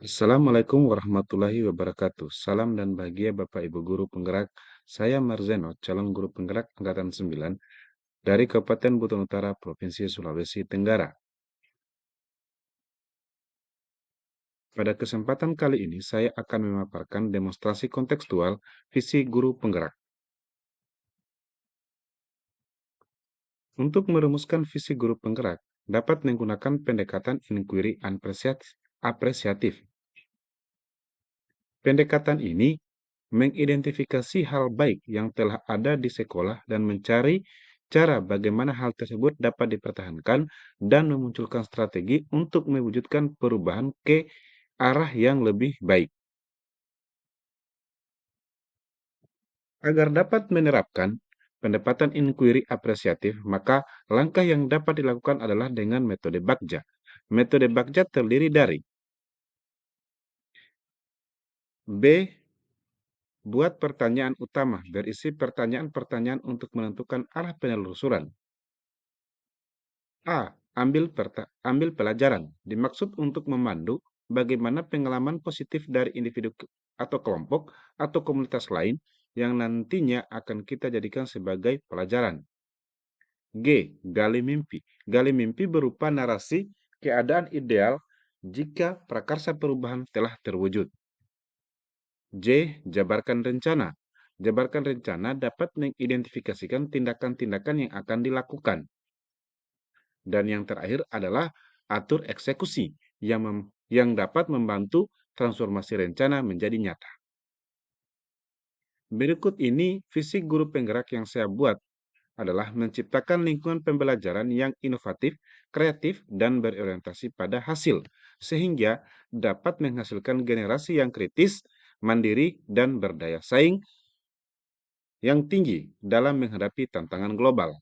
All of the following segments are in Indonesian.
Assalamualaikum warahmatullahi wabarakatuh. Salam dan bahagia Bapak Ibu Guru Penggerak. Saya Marzeno, calon guru penggerak Angkatan 9 dari Kabupaten Buton Utara, Provinsi Sulawesi Tenggara. Pada kesempatan kali ini, saya akan memaparkan demonstrasi kontekstual visi guru penggerak. Untuk merumuskan visi guru penggerak, dapat menggunakan pendekatan inquiry apresiatif. Pendekatan ini mengidentifikasi hal baik yang telah ada di sekolah dan mencari cara bagaimana hal tersebut dapat dipertahankan dan memunculkan strategi untuk mewujudkan perubahan ke arah yang lebih baik. Agar dapat menerapkan pendekatan inquiry apresiatif, maka langkah yang dapat dilakukan adalah dengan metode Bagja. Metode Bagja terdiri dari B. Buat pertanyaan utama berisi pertanyaan-pertanyaan untuk menentukan arah penelusuran. A. Ambil pelajaran. Dimaksud untuk memandu bagaimana pengalaman positif dari individu atau kelompok atau komunitas lain yang nantinya akan kita jadikan sebagai pelajaran. G. Gali mimpi. Gali mimpi berupa narasi keadaan ideal jika prakarsa perubahan telah terwujud. J. Jabarkan rencana. Jabarkan rencana dapat mengidentifikasikan tindakan-tindakan yang akan dilakukan. Dan yang terakhir adalah atur eksekusi yang dapat membantu transformasi rencana menjadi nyata. Berikut ini visi guru penggerak yang saya buat adalah menciptakan lingkungan pembelajaran yang inovatif, kreatif, dan berorientasi pada hasil, sehingga dapat menghasilkan generasi yang kritis, mandiri, dan berdaya saing yang tinggi dalam menghadapi tantangan global.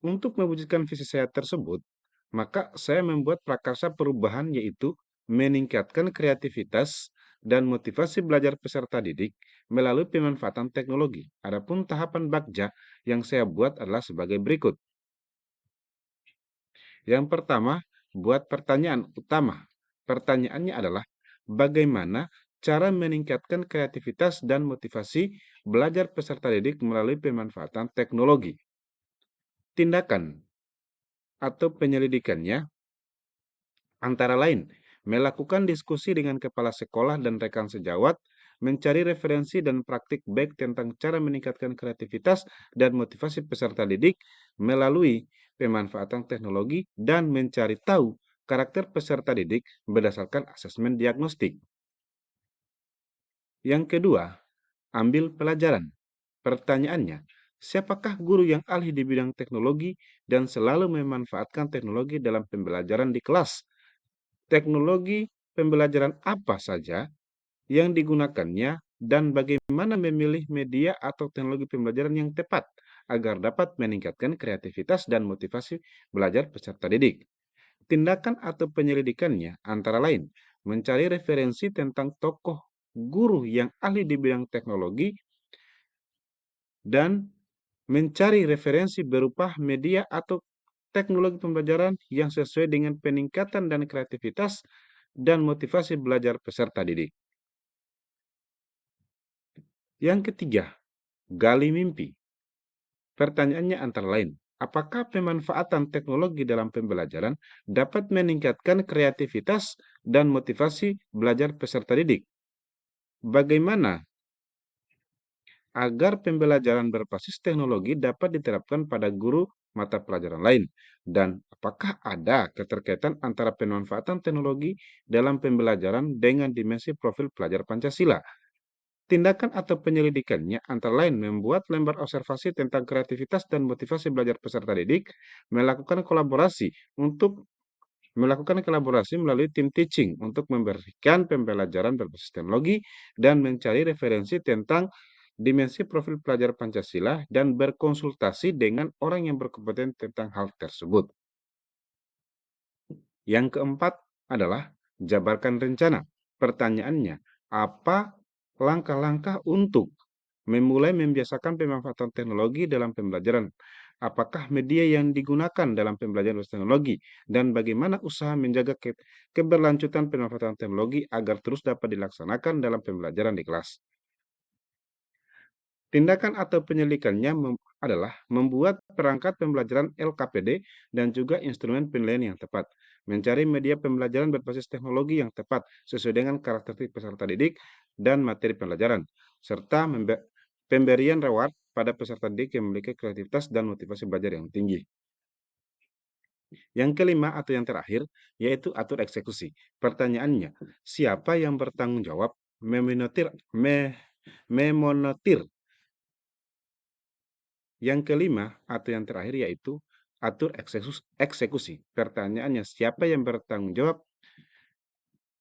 Untuk mewujudkan visi saya tersebut, maka saya membuat prakarsa perubahan yaitu meningkatkan kreativitas dan motivasi belajar peserta didik melalui pemanfaatan teknologi. Adapun tahapan Bagja yang saya buat adalah sebagai berikut. Yang pertama, buat pertanyaan utama. Pertanyaannya adalah bagaimana cara meningkatkan kreativitas dan motivasi belajar peserta didik melalui pemanfaatan teknologi. Tindakan atau penyelidikannya antara lain melakukan diskusi dengan kepala sekolah dan rekan sejawat, mencari referensi dan praktik baik tentang cara meningkatkan kreativitas dan motivasi peserta didik melalui pemanfaatan teknologi, dan mencari tahu karakter peserta didik berdasarkan asesmen diagnostik. Yang kedua, ambil pelajaran. Pertanyaannya, siapakah guru yang ahli di bidang teknologi dan selalu memanfaatkan teknologi dalam pembelajaran di kelas? Teknologi pembelajaran apa saja yang digunakannya dan bagaimana memilih media atau teknologi pembelajaran yang tepat agar dapat meningkatkan kreativitas dan motivasi belajar peserta didik. Tindakan atau penyelidikannya antara lain mencari referensi tentang tokoh guru yang ahli di bidang teknologi dan mencari referensi berupa media atau teknologi pembelajaran yang sesuai dengan peningkatan dan kreativitas dan motivasi belajar peserta didik. Yang ketiga, gali mimpi. Pertanyaannya antara lain, apakah pemanfaatan teknologi dalam pembelajaran dapat meningkatkan kreativitas dan motivasi belajar peserta didik? Bagaimana agar pembelajaran berbasis teknologi dapat diterapkan pada guru mata pelajaran lain? Dan apakah ada keterkaitan antara pemanfaatan teknologi dalam pembelajaran dengan dimensi profil pelajar Pancasila? Tindakan atau penyelidikannya antara lain membuat lembar observasi tentang kreativitas dan motivasi belajar peserta didik, melakukan kolaborasi melalui tim teaching untuk memberikan pembelajaran berbasis teknologi dan mencari referensi tentang dimensi profil pelajar Pancasila dan berkonsultasi dengan orang yang berkompeten tentang hal tersebut. Yang keempat adalah jabarkan rencana. Pertanyaannya, apa langkah-langkah untuk memulai membiasakan pemanfaatan teknologi dalam pembelajaran? Apakah media yang digunakan dalam pembelajaran berbasis teknologi dan bagaimana usaha menjaga keberlanjutan pemanfaatan teknologi agar terus dapat dilaksanakan dalam pembelajaran di kelas. Tindakan atau penyelidikannya adalah membuat perangkat pembelajaran LKPD dan juga instrumen penilaian yang tepat, mencari media pembelajaran berbasis teknologi yang tepat sesuai dengan karakteristik peserta didik dan materi pembelajaran, serta pemberian reward pada peserta didik yang memiliki kreativitas dan motivasi belajar yang tinggi. Yang kelima atau yang terakhir, yaitu atur eksekusi. Pertanyaannya, siapa yang bertanggung jawab memonetir? Yang kelima atau yang terakhir yaitu atur eksekusi. Pertanyaannya, siapa yang bertanggung jawab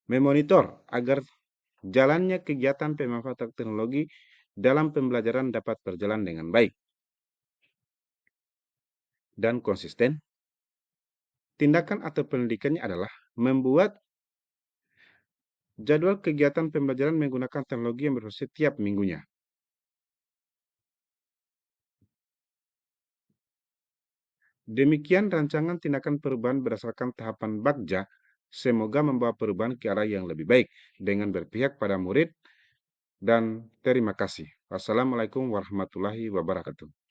memonitor agar jalannya kegiatan pemanfaatan teknologi dalam pembelajaran dapat berjalan dengan baik dan konsisten? Tindakan atau pendidikannya adalah membuat jadwal kegiatan pembelajaran menggunakan teknologi yang berbeda setiap minggunya. Demikian rancangan tindakan perubahan berdasarkan tahapan Bagja, semoga membawa perubahan ke arah yang lebih baik dengan berpihak pada murid dan terima kasih. Wassalamualaikum warahmatullahi wabarakatuh.